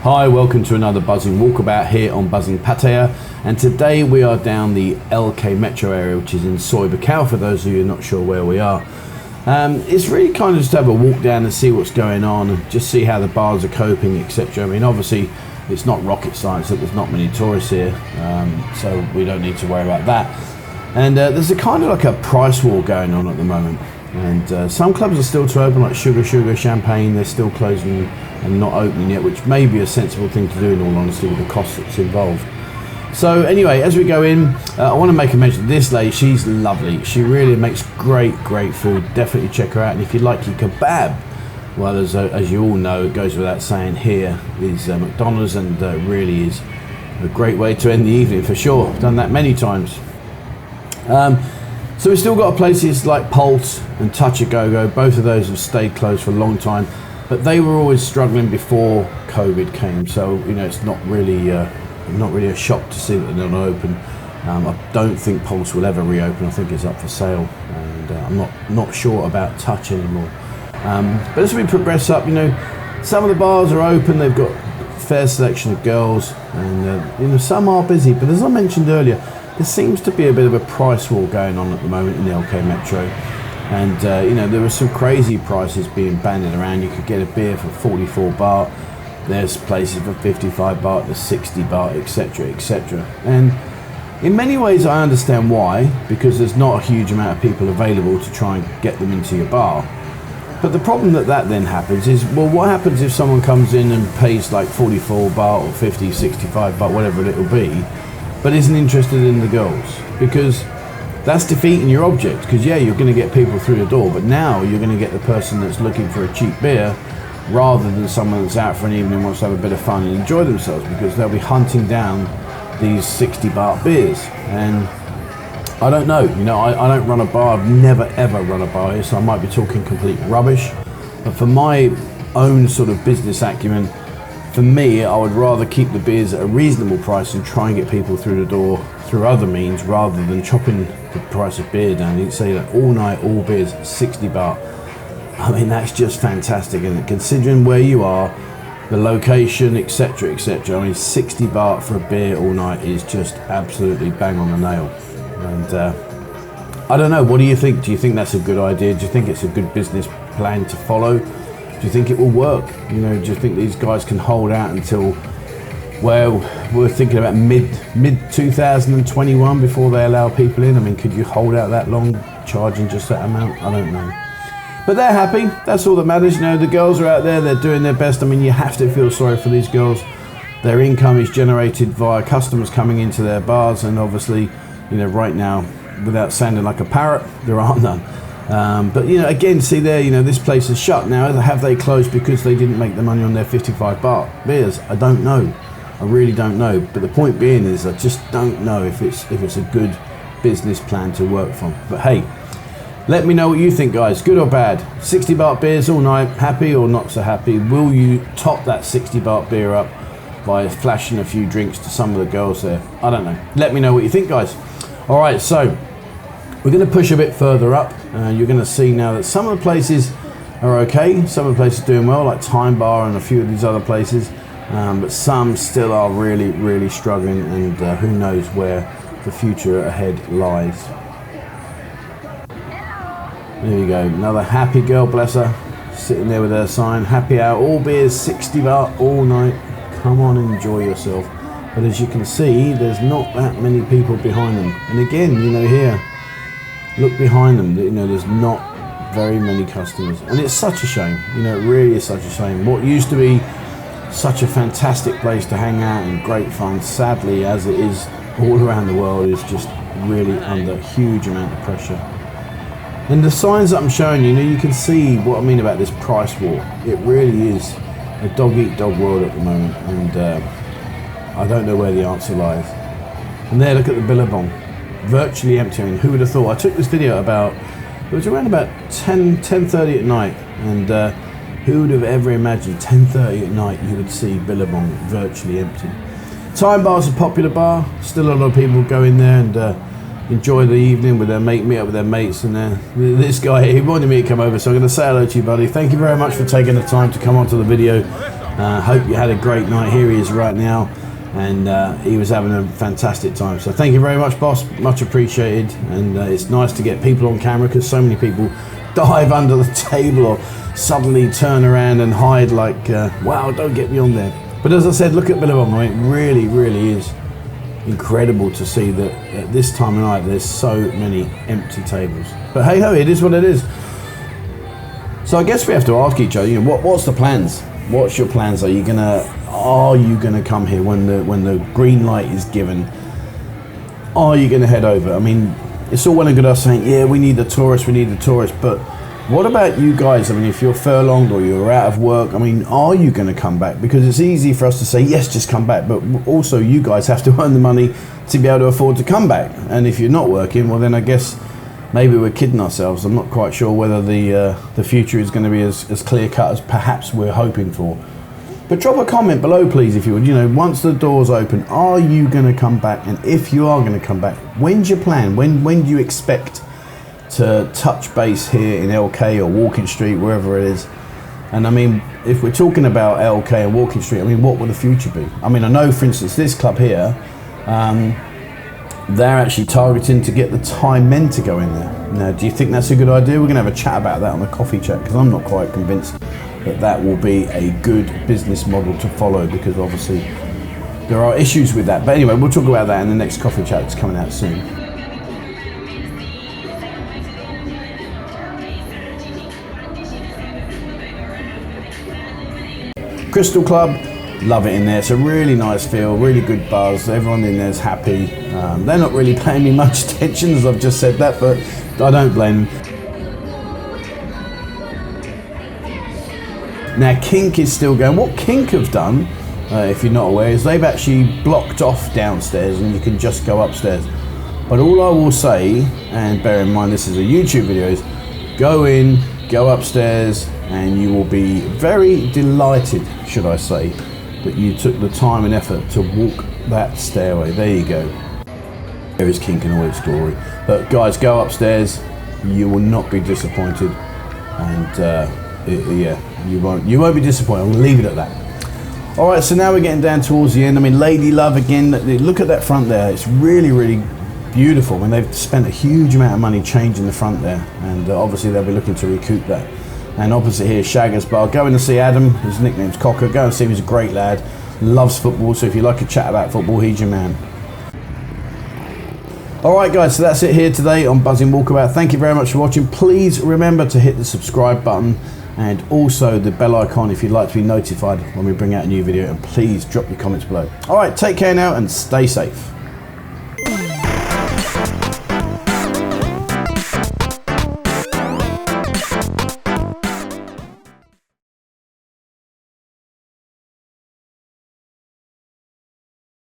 Hi, welcome to another buzzing walkabout here on Buzzing Pattaya, and today we are down the LK Metro area, which is in Soi Buakhao, for those of you not sure where we are. It's really kind of just to have a walk down and see what's going on and just see how the bars are coping, etc. I mean, obviously it's not rocket science that there's not many tourists here, so we don't need to worry about that. And there's a kind of like a price war going on at the moment, and some clubs are still to open, like Sugar Champagne. They're still closing and not opening yet, which may be a sensible thing to do in all honesty with the cost that's involved. So anyway, as we go in, I want to make a mention. This lady, she's lovely. She really makes great food. Definitely check her out. And if you like your kebab, well, as you all know, it goes without saying, here is McDonald's, and really is a great way to end the evening for sure. I've done that many times. So we've still got places like Pulse and Touch Agogo. Both of those have stayed closed for a long time, but they were always struggling before COVID came. So you know, it's not really a shock to see that they're not open. I don't think Pulse will ever reopen. I think it's up for sale, and I'm not sure about Touch anymore. But as we progress up, you know, some of the bars are open. They've got a fair selection of girls, and you know, some are busy. But as I mentioned earlier, there seems to be a bit of a price war going on at the moment in the LK Metro. And you know, there were some crazy prices being banded around. You could get a beer for 44 baht. There's places for 55 baht, there's 60 baht, etc, etc. And in many ways I understand why, because there's not a huge amount of people available to try and get them into your bar. But the problem that then happens is, well, what happens if someone comes in and pays like 44 baht or 50, 65 baht, whatever it'll be, but isn't interested in the girls? Because that's defeating your object. Because yeah, you're going to get people through the door, but now you're going to get the person that's looking for a cheap beer rather than someone that's out for an evening and wants to have a bit of fun and enjoy themselves, because they'll be hunting down these 60 baht beers. And I don't know, you know, I don't run a bar. I've never ever run a bar here, so I might be talking complete rubbish, but for my own sort of business acumen, for me, I would rather keep the beers at a reasonable price and try and get people through the door through other means, rather than chopping the price of beer down. You'd say that all night, all beers, 60 baht. I mean, that's just fantastic, and considering where you are, the location, etc, etc. I mean, 60 baht for a beer all night is just absolutely bang on the nail. And I don't know, what do you think? Do you think that's a good idea? Do you think it's a good business plan to follow? Do you think it will work? You know, do you think these guys can hold out until, well, we're thinking about mid 2021 before they allow people in? I mean, could you hold out that long charging just that amount? I don't know. But they're happy. That's all that matters. You know, the girls are out there. They're doing their best. I mean, you have to feel sorry for these girls. Their income is generated via customers coming into their bars, and obviously, you know, right now, without sounding like a parrot, there aren't none. But you know, again, see there, you know, this place is shut now. Have they closed because they didn't make the money on their 55 baht beers? I don't know. I really don't know. But the point being is, I just don't know if it's a good business plan to work from. But hey, let me know what you think, guys. Good or bad? 60 baht beers all night. Happy or not so happy? Will you top that 60 baht beer up by flashing a few drinks to some of the girls there? I don't know. Let me know what you think, guys. All right, so we're going to push a bit further up. You're going to see now that some of the places are okay. Some of the places are doing well, like Time Bar and a few of these other places. But some still are really struggling, and who knows where the future ahead lies. There you go, another happy girl, bless her, sitting there with her sign, happy hour, all beers, 60 baht all night. Come on, enjoy yourself. But as you can see, there's not that many people behind them. And again, you know, here, look behind them, you know, there's not very many customers. And it's such a shame, you know, it really is such a shame. What used to be such a fantastic place to hang out and great fun, sadly, as it is all around the world, is just really under a huge amount of pressure. And the signs that I'm showing you, you know, you can see what I mean about this price war. It really is a dog-eat-dog world at the moment, and I don't know where the answer lies. And there, look at the BILLABONG, virtually empty. I mean, who would have thought? I took this video it was around about 10:30 at night, and who would have ever imagined 10:30 at night you would see BILLABONG virtually empty. Time Bar's a popular bar, still a lot of people go in there and enjoy the evening with their meet up with their mates. And this guy, he wanted me to come over, so I'm going to say hello to you, buddy. Thank you very much for taking the time to come onto the video. Hope you had a great night. Here he is right now, and he was having a fantastic time. So thank you very much, boss. Much appreciated. And it's nice to get people on camera, because so many people dive under the table or suddenly turn around and hide like, wow, don't get me on there. But as I said, look at Billabong. I mean, it really, really is incredible to see that at this time of night there's so many empty tables. But hey ho, it is what it is. So I guess we have to ask each other, you know, what's the plans? What's your plans? Are you gonna come here when the green light is given? Are you gonna head over? I mean, it's all well and good us saying, yeah, we need the tourists, but what about you guys? I mean, if you're furlonged or you're out of work, I mean, are you going to come back? Because it's easy for us to say, yes, just come back. But also you guys have to earn the money to be able to afford to come back. And if you're not working, well, then I guess maybe we're kidding ourselves. I'm not quite sure whether the future is going to be as clear cut as perhaps we're hoping for. But drop a comment below, please, if you would. You know, once the doors open, are you going to come back? And if you are going to come back, when's your plan? When do you expect to touch base here in LK or Walking Street, wherever it is? And I mean, if we're talking about LK and Walking Street, I mean, what will the future be? I mean, I know, for instance, this club here, they're actually targeting to get the Thai men to go in there. Now, do you think that's a good idea? We're going to have a chat about that on the coffee chat, because I'm not quite convinced that that will be a good business model to follow, because obviously there are issues with that. But anyway, we'll talk about that in the next coffee chat that's coming out soon. Crystal Club, love it in there. It's a really nice feel, really good buzz. Everyone in there's happy. They're not really paying me much attention, as I've just said that, but I don't blame them. Now Kink is still going. What Kink have done, if you're not aware, is they've actually blocked off downstairs and you can just go upstairs. But all I will say, and bear in mind this is a YouTube video, is go in, go upstairs, and you will be very delighted, should I say, that you took the time and effort to walk that stairway. There you go. There is Kink in all its glory. But guys, go upstairs. You will not be disappointed, and yeah, you won't be disappointed. I'm gonna leave it at that. All right, so now we're getting down towards the end. I mean, Lady Love again. Look at that front there. It's really, really beautiful. I mean, they've spent a huge amount of money changing the front there, and obviously they'll be looking to recoup that. And opposite here, Shaggers Bar. Go in to see Adam. His nickname's Cocker. Go and see him. He's a great lad. Loves football. So if you like a chat about football, he's your man. All right, guys. So that's it here today on Buzzing Walkabout. Thank you very much for watching. Please remember to hit the subscribe button and also the bell icon if you'd like to be notified when we bring out a new video. And please drop your comments below. All right. Take care now and stay safe.